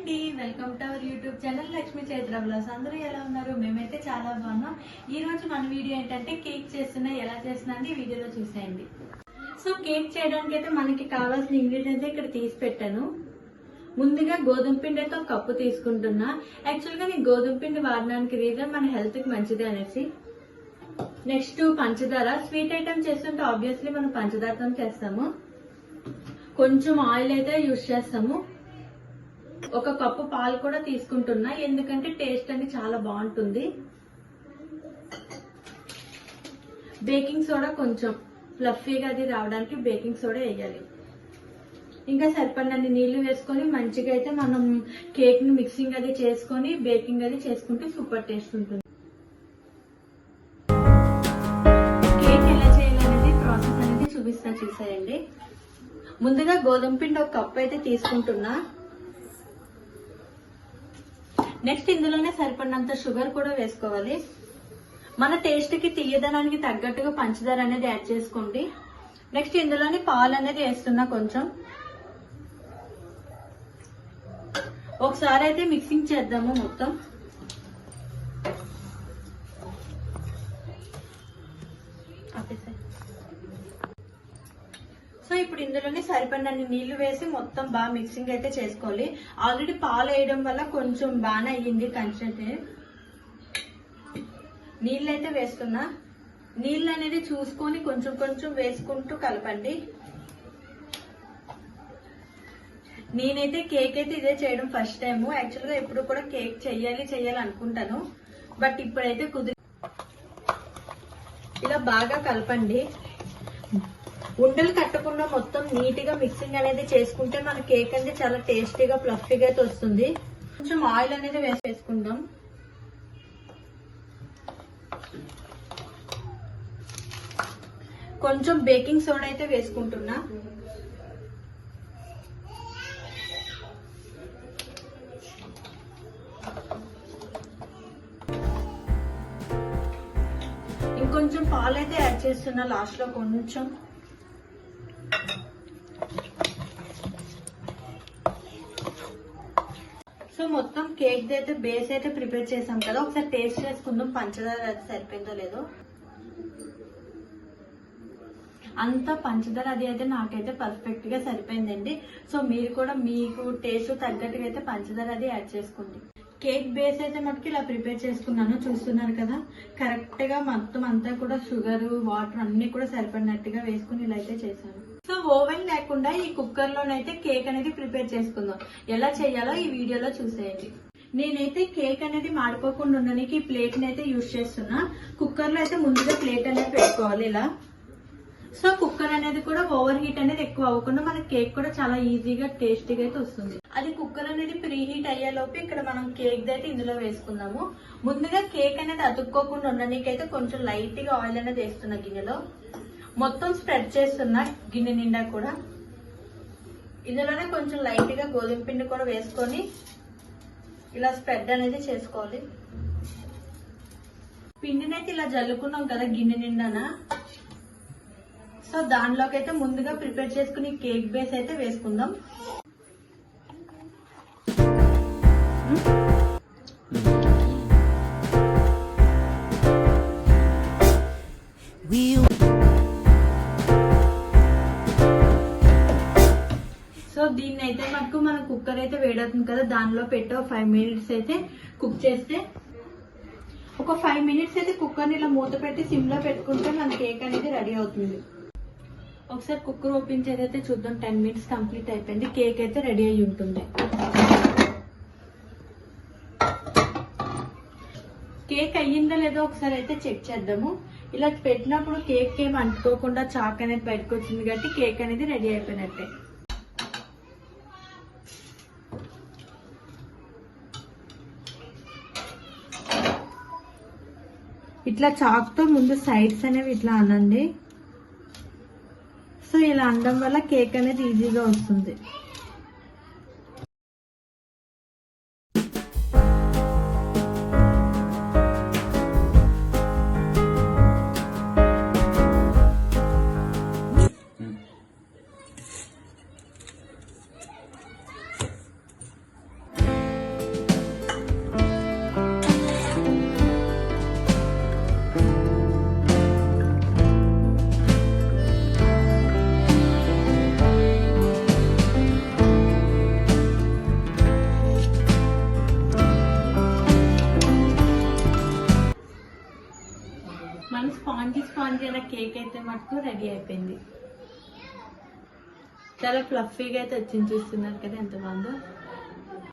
అండి, welcome to our YouTube channel Lakshmi Chaitra blogs. అందరూ ఎలా ఉన్నారు? మేమైతే చాలా బాగున్నాం. ఈ రోజు మన వీడియో ఏంటంటే కేక్ చేస్తున్నా, ఎలా చేస్తున్నా అండి వీడియోలో చూసేయండి. సో కేక్ చేయడానికి అయితే మనకి కావాల్సిన ఇంగ్రీడియంట్స్ ఇక్కడ తీసి పెట్టాను. ముందుగా గోధుమ పిండి అయితే ఒక కప్పు తీసుకుంటున్నా. యాక్చువల్ గా నేను గోధుమ పిండి వాడడానికి రీజన్ మన హెల్త్ కి మంచిది అనేసి. నెక్స్ట్ పంచదార. స్వీట్ ఐటమ్ చేస్తుంటే ఆబ్వియస్లీ మనం పంచదారతో చేస్తాము. కొంచెం ఆయిల్ అయితే యూజ్ చేస్తాము. ఒక కప్పు పాలు కూడా తీసుకుంటున్నా, ఎందుకంటే టేస్ట్ అనేది చాలా బాగుంటుంది. బేకింగ్ సోడా కొంచెం ఫ్లఫీగా అది రావడానికి బేకింగ్ సోడా వేయాలి. ఇంకా సరిపడినన్ని నీళ్లు వేసుకొని మంచిగా అయితే మనం కేక్ ని మిక్సింగ్ అది చేసుకొని బేకింగ్ అది చేసుకుంటే సూపర్ టేస్ట్ ఉంటుంది. కేక్ ఎలా చేయాలనేది ప్రాసెస్ అనేది చూపిస్తా, చూసేయండి. ముందుగా గోధుమ పిండి ఒక కప్పు అయితే తీసుకుంటున్నా. నెక్స్ట్ ఇందులోనే సరిపడినంత షుగర్ కూడా వేసుకోవాలి. మన టేస్ట్ కి తీయదనానికి తగ్గట్టుగా పంచదార అనేది యాడ్ చేసుకోండి. నెక్స్ట్ ఇందులోనే పాలు అనేది వేస్తున్నా. కొంచెం ఒకసారి అయితే మిక్సింగ్ చేద్దాము మొత్తం. సో ఇప్పుడు ఇందులోనే సరిపడినన్ని నీళ్లు వేసి మొత్తం బాగా మిక్సింగ్ అయితే చేసుకోవాలి. ఆల్రెడీ పాలు వేయడం వల్ల కొంచెం బాగా అయ్యింది కన్సిస్టెన్సీ. నీళ్ళు అయితే వేస్తున్నా. నీళ్ళు అనేది చూసుకొని కొంచెం కొంచెం వేసుకుంటూ కలపండి. నేనైతే కేక్ అయితే ఇదే చేయడం ఫస్ట్ టైం. యాక్చువల్ గా ఎప్పుడు కూడా కేక్ చెయ్యాలి అనుకుంటాను, బట్ ఇప్పుడైతే ఇలా బాగా కలపండి. ఉండలు కట్టకుండా మొత్తం నీట్ గా మిక్సింగ్ అనేది చేసుకుంటే మన కేక్ అనేది చాలా టేస్టీగా ఫ్లఫీగా అయితే వస్తుంది. కొంచెం ఆయిల్ అనేది వేసుకుందాం. కొంచెం బేకింగ్ సోడా అయితే వేసుకుంటున్నా. ఇంకొంచెం పాలు అయితే యాడ్ చేస్తున్నా లాస్ట్ లో కొంచెం. సో మొత్తం కేక్ అయితే బేస్ అయితే ప్రిపేర్ చేసాం కదా, ఒకసారి టేస్ట్ చేసుకుందాం పంచదార అది సరిపోయిందో లేదో. అంత పంచదార అది అయితే నాకైతే పర్ఫెక్ట్ గా సరిపోయిందండి. సో మీరు కూడా మీకు టేస్ట్ తగ్గట్టుగా అయితే పంచదార అది యాడ్ చేసుకోండి. కేక్ బేస్ అయితే మటుకు ఇలా ప్రిపేర్ చేసుకున్నాను, చూస్తున్నారు కదా. కరెక్ట్ గా మొత్తం అంతా కూడా షుగర్ వాటర్ అన్ని కూడా సరిపడినట్టుగా వేసుకుని ఇలా అయితే చేశాను. సో ఓవెన్ లేకుండా ఈ కుక్కర్ లోనైతే కేక్ అనేది ప్రిపేర్ చేసుకుందాం. ఎలా చేయాలో ఈ వీడియోలో చూసేయండి. నేనైతే కేక్ అనేది మాడిపోకుండా ఉండడానికి ప్లేట్ అయితే యూజ్ చేస్తున్నా. కుక్కర్ లో అయితే ముందుగా ప్లేట్ అనేది పెట్టుకోవాలి ఇలా. సో కుక్కర్ అనేది కూడా ఓవర్ హీట్ అనేది ఎక్కువ అవ్వకుండా మన కేక్ కూడా చాలా ఈజీగా టేస్టీగా అయితే వస్తుంది. అది కుక్కర్ అనేది ప్రీ హీట్ అయ్యేలోపు ఇక్కడ మనం కేక్ అయితే ఇందులో వేసుకుందాము. ముందుగా కేక్ అనేది అతుక్కోకుండా ఉండడానికైతే కొంచెం లైట్ గా ఆయిల్ అనేది వేస్తున్నా గిన్నెలో. మొత్తం స్ప్రెడ్ చేస్తున్నా గిన్నె నిండా కూడా. ఇందులోనే కొంచెం లైట్ గా గోధుమ పిండి కూడా వేసుకొని ఇలా స్ప్రెడ్ అనేది చేసుకోవాలి. పిండిని అయితే ఇలా జల్లుకున్నాం కదా గిన్నె నిండానా. సో దానిలోకి అయితే ముందుగా ప్రిపేర్ చేసుకుని కేక్ బేస్ అయితే వేసుకుందాం. సో దీన్ని అయితే మనకు మన కుక్కర్ అయితే వేడవుతుంది కదా, దానిలో పెట్టి 5 మినిట్స్ అయితే కుక్ చేస్తే, ఒక 5 మినిట్స్ అయితే కుక్కర్ని ఇలా మూత పెట్టి సిమ్ లో పెట్టుకుంటే మన కేక్ అనేది రెడీ అవుతుంది. ఒకసారి కుక్కర్ ఓపెన్ చేసి చూద్దాం. 10 మినిట్స్ కంప్లీట్ అయిపోయింది. కేక్ అయితే రెడీ అయి ఉంటుంది. కేక్ అయ్యిందో లేదో ఒకసారి అయితే చెక్ చేద్దాము. ఇలా పెట్టినప్పుడు కేక్ ఏమి అంటుకోకుండా చాక్ అనేది బయటకు వచ్చింది కాబట్టి కేక్ అనేది రెడీ అయిపోయినట్టే. ఇట్లా చాక్ తో ముందు సైడ్స్ అనేవి ఇట్లా అనండి. సో ఇలా అనడం వల్ల కేక్ అనేది ఈజీగా వస్తుంది. స్పాంజీ అయిన కేక్ అయితే మటుకు రెడీ అయిపోయింది. చాలా ఫ్లఫీగా అయితే వచ్చింది, చూస్తున్నారు కదా ఎంత బాగుందో.